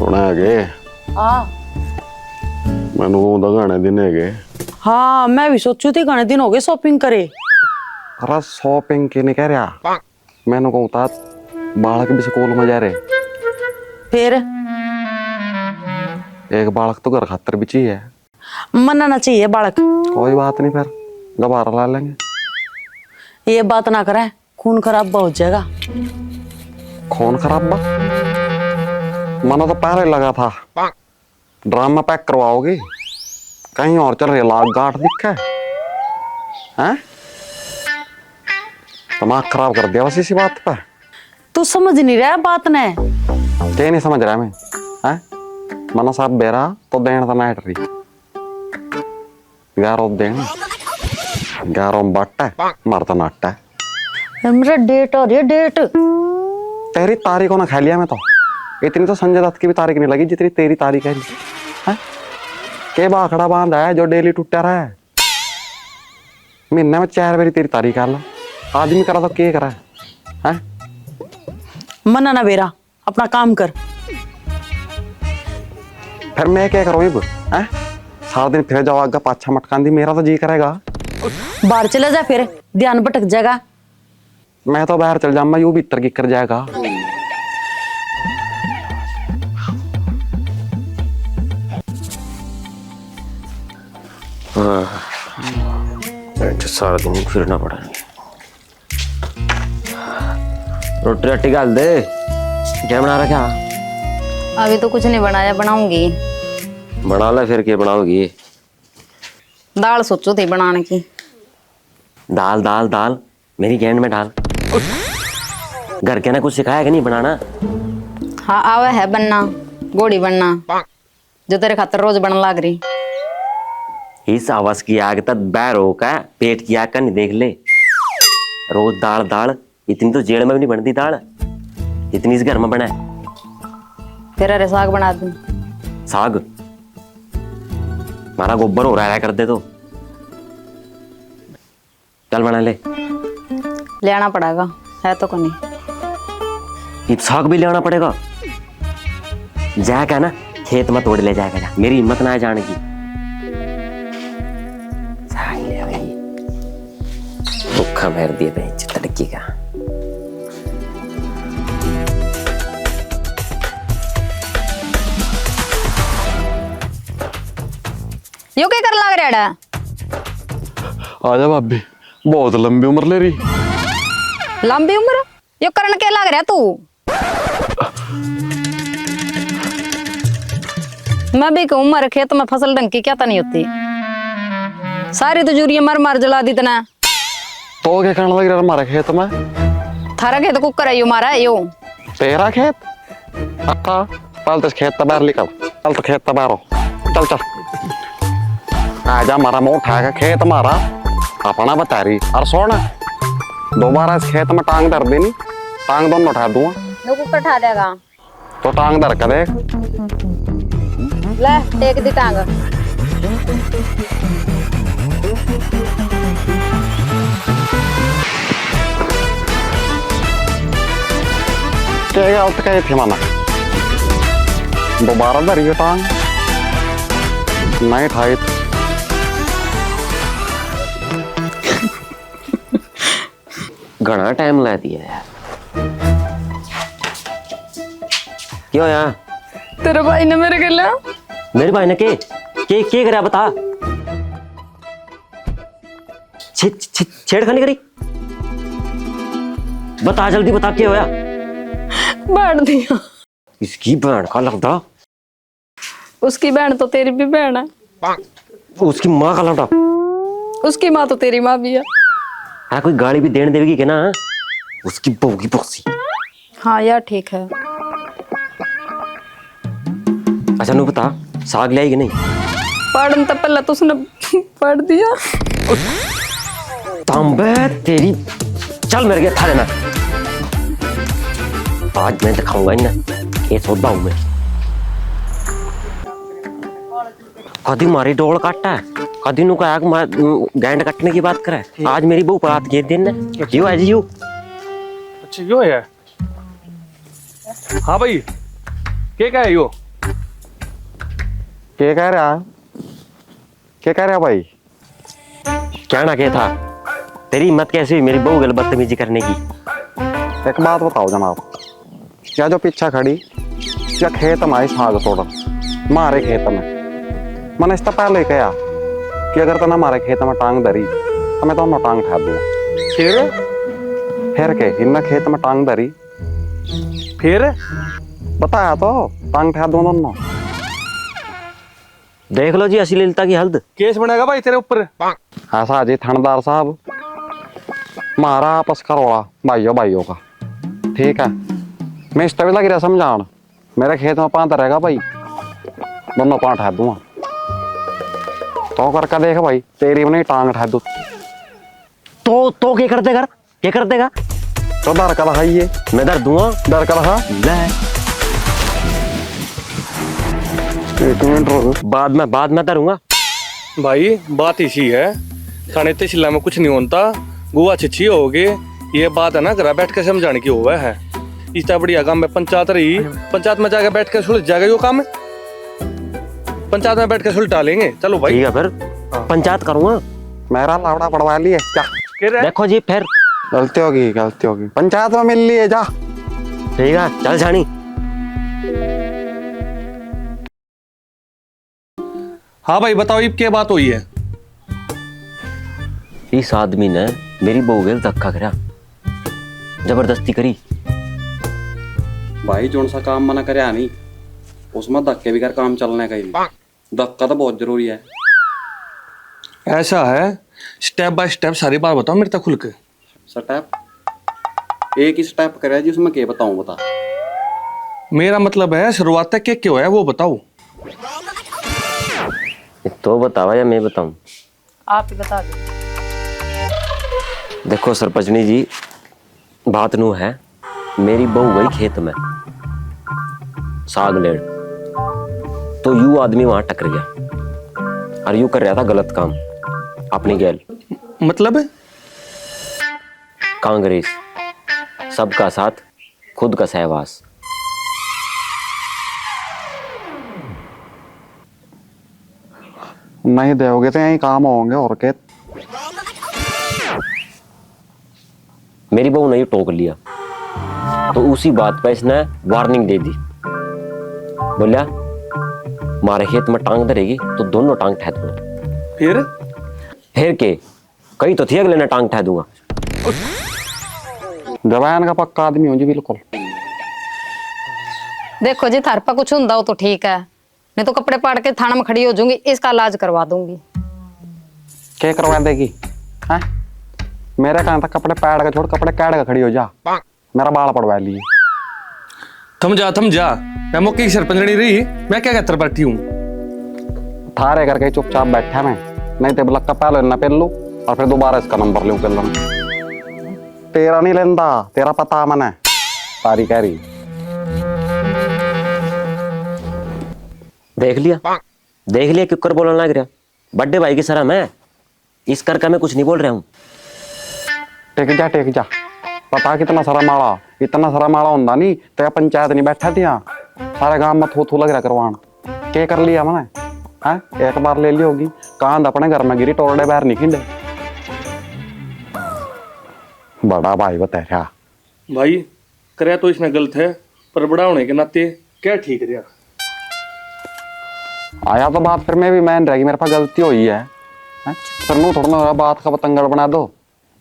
सोना है हाँ मैनू तो गाने दिन है। हाँ मैं भी सोचू थी घने दिन हो गए शॉपिंग करे। अरे शॉपिंग के नहीं कह रहा मैंने कहता बालक भी स्कूल में जा रहे फिर एक बालक तो घर खातर भी चाहिए। मनाना चाहिए बालक। कोई बात नहीं फिर दोबारा ला लेंगे। ये बात ना करे खून खराब हो जाएगा। खून खराब बा मना तो पहले लगा था ड्रामा पैक करवाओगे कहीं और चल रही लाग गांठ दिखा है दिमाग खराब कर दिया बस इसी बात पे। तू समझ नहीं रहा बात ने। क्या नहीं समझ रहा मैं हैं मना साहब बेरा तो देन था नाइट रही गारो देन गारो बट्टा मरता नाटा मेरा डेट और ये डेट तेरी तारीख को ना खा लिया मैं तो इतनी तो संजय दत्त की भी तारीख नहीं लगी जितनी तेरी तारीख है के बाखड़ा बांधा है जो डेली टूटा रहा है महीने में 4 बारी तेरी तारीख आला आदमी करा तो क्या करा है मना ना बेरा अपना काम कर। फिर मैं क्या करूँ अब सारा दिन फिर जाओ आगे पाछा मटकान दी मेरा तो जी करेगा। बाहर चला जा फिर ध्यान भटक जाएगा। मैं तो बाहर चल जाऊंगा यू भीतर की कर जाएगा। सारा दिन फिरना पड़ा। रोटी राटी डाल दे क्या बना रहा क्या? अभी तो कुछ नहीं बनाया बनाऊंगी। बना ले फिर क्या बनाओगी? दाल सोचो थी बनाने की। दाल दाल दाल मेरी गेंद में डाल। घर के ना कुछ सिखाया कि नहीं बनाना? हाँ आवे है बनना गोड़ी बनना जो तेरे खातर रोज बन लाग रही। इस आवाज की आग तक बैर होका पेट की आग का नहीं देख ले। रोज दाल दाल इतनी तो जेल में भी नहीं बनती दाल इतनी इस घर में बना है। फिर अरे साग बना दूं। साग मारा गोबर हो रहा है कर दे तो चल बना ले। ले आना पड़ेगा है तो को नहीं। ये साग भी ले आना पड़ेगा। जाएगा ना खेत में तोड़ ले जाएगा जा। मेरी हिम्मत ना है जाने की। साग ले आई भूखा मार दिए भाई तड़की का। यो क्या कर लाग रहा है? आजा भाभी बहुत लंबी उम्र ले रही। लंबी उम्र यो करन के लाग रहा तू? मैं भी कहूँ उम्र खेत में फसल ढंग की क्या तो नहीं होती। सारी तो जूरिया मर मर जला दी तना। तो क्या करने लग रहा हमारे खेत में? थारा खेत कुकर है यो मारा यो। तेरा खेत अच्छा पल तो खेत बाहर निकल चल तो खेत बाहर हो चल चल आजा हमारा मुंह उठाएगा खेत हमारा अपना बता रही और सोना दोबारा इस खेत में टांग धर देनी टांग दोनों उठा दूंगा। नो कुकर उठा देगा तो टांग धर कर देख ले टेक दी टांग। क्या गलत कही थी माना दोबारा धरिए टांग नहीं ठाई। घना टाइम ला दिया यार। क्यों यार? तेरे भाई ने मेरे गला मेरे भाई ने के करा बता। छेड़खानी करी बता जल्दी बता क्या होया? बांट दिया। इसकी बहन का लगता। उसकी बहन तो तेरी भी बहन है। उसकी माँ का लगता। उसकी माँ तो तेरी माँ भी है। हाँ कोई गाड़ी भी देने देगी क्या ना? उसकी बहू की बक्सी। हाँ यार ठीक है। अच्छा नू बता साग ले आई कि नहीं? पढ़न तो पहले तो उसने पढ़ दिया। तांबे तेरी चल मेरे के था लेना। आज मैं दिखाऊंगा इन्हें ये सौदा हूं मैं। कदी मारी डोल काटा है कदी नु का गैंड कटने की बात करे। आज मेरी बहू बात ये दिन क्यों है जी यू? अच्छा यो है। हाँ भाई क्या है यो? क्या कह रहा? क्या कह रहा भाई? कहना क्या था? तेरी हिम्मत कैसे हुई मेरी बहू गल बदतमीजी करने की? एक बात बताओ जनाब, या जो पीछा खड़ी या खेत में आई साग तोड़ मारे खेत में, मैंने इससे पहले कहा कि अगर तूने हमारे खेत में टांग धरी तो मैं दोनों टांग ठा दूंगा। फिर के इनने खेत में टांग धरी, फिर बताया तो टांग ठा दूंगा दोनों। देख लो जी अश्लीलता की हद। केस बनेगा भाई तेरे ऊपर। ऐसा जी थानेदार साहब, मारा आपस का रोड़ा भाइयों भाइयों का, ठीक है? मैं इस तभी लग रहा समझान, मेरे खेत में पांत रहेगा भाई, दोनों पांच ठा दूंगा। तो करके देख भाई, तेरी भी नहीं टांग ठा दू। तो क्या कर देगा? क्या कर देगा? तो डर का रहा ये, मैं दर दूंगा। डर का रहा। ले एक मिनट रुक। बाद में दरूंगा। भाई बात इसी है, थाने तहसील में कुछ नहीं होता, गुआ छिछी हो गए। ये बात है ना घर बैठ के समझाने की हुआ है। इतना बढ़िया काम में पंचायत रही, पंचायत में जाकर बैठ के सुलझ जाएगा यो काम है। पंचायत में बैठ के सुलझा लेंगे। चलो भाई ठीक है फिर पंचायत करूंगा। मेरा लावड़ा पड़वा लिए क्या? कह रहे देखो जी फिर गलती होगी, पंचायत में मिल लिए जा। ठीक है चल छानी। हाँ भाई बताओ, ये क्या बात हुई है? इस आदमी ने मेरी बहू के धक्का करा, जबरदस्ती करी। भाई जोन सा काम मना करे नहीं, उसमें धक्के भी कर काम चलने का ही नहीं। धक्का तो बहुत जरूरी है। ऐसा है, स्टेप बाय स्टेप सारी बात बताओ मेरे तक खुल के। स्टेप एक ही स्टेप करे जी, उसमें क्या बताऊं? बता। मेरा मतलब है शुरुआत तक क्या है वो बताओ। तो बतावा या मैं बताऊं? आप ही बता दो। देखो सरपंचनी जी, बात नू है, मेरी बहू गई खेत में साग लेड़, तो यू आदमी वहां टकर गया और यू कर रहा था गलत काम अपनी गैल। मतलब कांग्रेस, सबका साथ खुद का सहवास। नहीं दोगे तो यही काम होंगे और क्या? मेरी बहू ने टोक लिया, तो उसी बात पर इसने वार्निंग दे दी। बोला मारे खेत में टांग धरेगी तो दोनों टांग ठह दूंगा। फिर के कहीं तो थी अगले ने टांग ठह दूंगा। जवान का पक्का आदमी हूँ जी बिल्कुल। देखो जी थार पर कुछ हुंदा हो तो ठीक है, नहीं तो कपड़े पाड़ के थाना में खड़ी हो जाऊंगी, इसका इलाज करवा दूंगी। क्या करवा देगी? हाँ? मेरे कहाँ तक कपड़े पैड का छोड़, कपड़े कैड का खड़ी हो जा, मेरा बाल पड़वा लिए। थम जा, मैं मौके की सरपंच नहीं रही, मैं क्या कहकर बैठी हूँ। थारे करके चुपचाप बैठा मैं, नहीं तो ब्लक का पहले ना पेल लू और फिर दोबारा इसका नंबर लू पेल लूं। तेरा नहीं लेंदा, तेरा पता मने तारी कह रही। देख लिया क्यों कर बोलने लग रहा? बड्डे भाई की सर मैं इस करके मैं कुछ नहीं बोल रहा हूँ। टेक जा, पता कितना सारा माला, इतना सारा माला होंदा नहीं तो पंचायत नहीं बैठा थी यहाँ, सारे गांव में थू लग रहा करवान। क्या कर लिया मैंने? हाँ, एक बार ले ली होगी, कांद अपने घर में गिरी, टोरडे बाहर नहीं खिंडे। बड़ा भाई बता भाई करे तो इसने गलत है, पर बड़ा होने के नाते क्या ठीक रहा। आया तो बात फिर में भी मैन रहेगी, मेरे पास गलती हुई है, फिर नो थोड़ा ना बात का पतंगड़ बना दो।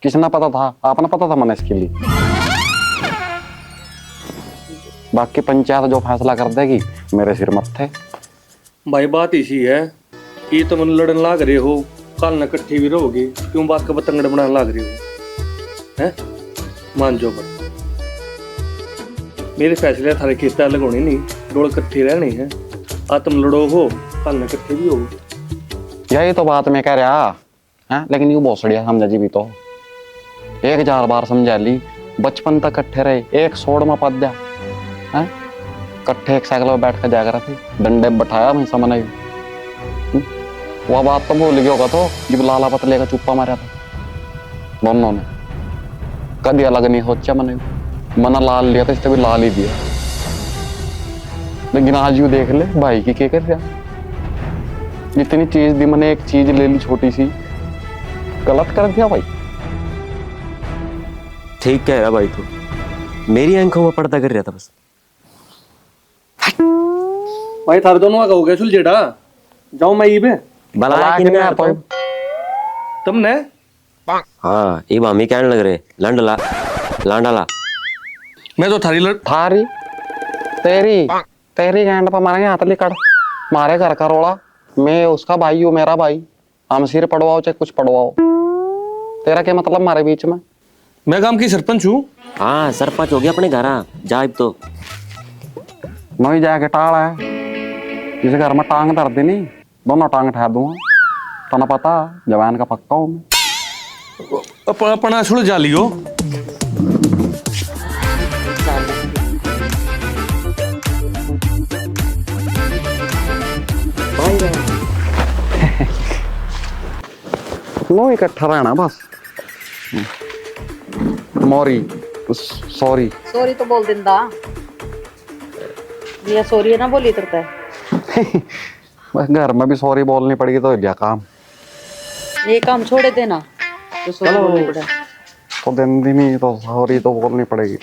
किसने पता था? आपने पता था मैंने इसके लिए। बाकी पंचायत जो फैसला कर देगी मेरे सिर मत थे। भाई बात इसी है, ये तो मन लड़न लाग रहे हो, कल न इकट्ठी भी रहोगे, क्यों बात का पतंगड़ बनाने लाग रहे हो? हैं? मान जाओ पर मेरे फैसले थारे खेत अलग होने नहीं, डोल इकट्ठी रहनी है। आ तुम लड़ो हो, कल न इकट्ठे भी हो। यही तो बात मैं कह रहा है, लेकिन यू बहुत सड़िया समझा जी भी तो 1000 बार समझा ली। बचपन तक कट्ठे रहे, एक सोड़ में पद दिया है, कट्ठे एक साइकिल में बैठ कर जाकर थे, डंडे बैठाया मैं समझ। वह बात तो भूल गया होगा तो जब लाला पतले का चुप्पा मारा था दोनों ने, कभी अलग नहीं सोचा मैंने। मना लाल लिया था, इससे भी लाल ही दिया। लेकिन आज यू देख ले भाई की क्या कर रहा, जितनी चीज दी मैंने एक चीज ले ली छोटी सी, गलत कर दिया भाई। ठीक कह रहा भाई तू, मेरी आंखों में पर्दा कर रहा था बस। भाई थारे दोनों का हो गया सुलझेड़ा, जाओ मैं ई पे भला किन गया तो तुमने। हाँ ये मामी कहने लग रहे लंडला लांडाला। मैं तो थारी थारी तेरी तेरी गैंड पर मारेंगे हाथ लिकड़, मारे घर का रोड़ा। मैं उसका भाई हूँ, मेरा भाई, हम सिर पड़वाओ चाहे कुछ पड़वाओ, तेरा क्या मतलब हमारे बीच में? मैं गांव की सरपंच हूँ। हाँ सरपंच हो गया अपने घर जाइब तो। मैं ही जाके टाल है, जिस घर में टांग धर दी नहीं, दोनों टांग ठहर दूंगा। तो ना पता जवान का पक्का हूँ मैं। अपना छुड़ जा लियो। नो इकट्ठा रहना बस। मोरी सॉरी सॉरी तो बोल दिंदा, ये सॉरी ना बोली तरता है। बस घर में भी सॉरी बोलनी पड़ेगी तो क्या काम। ये काम छोड़े देना तो सॉरी बोलनी पड़े। तो दिन दिन ही तो सॉरी तो बोलनी पड़ेगी।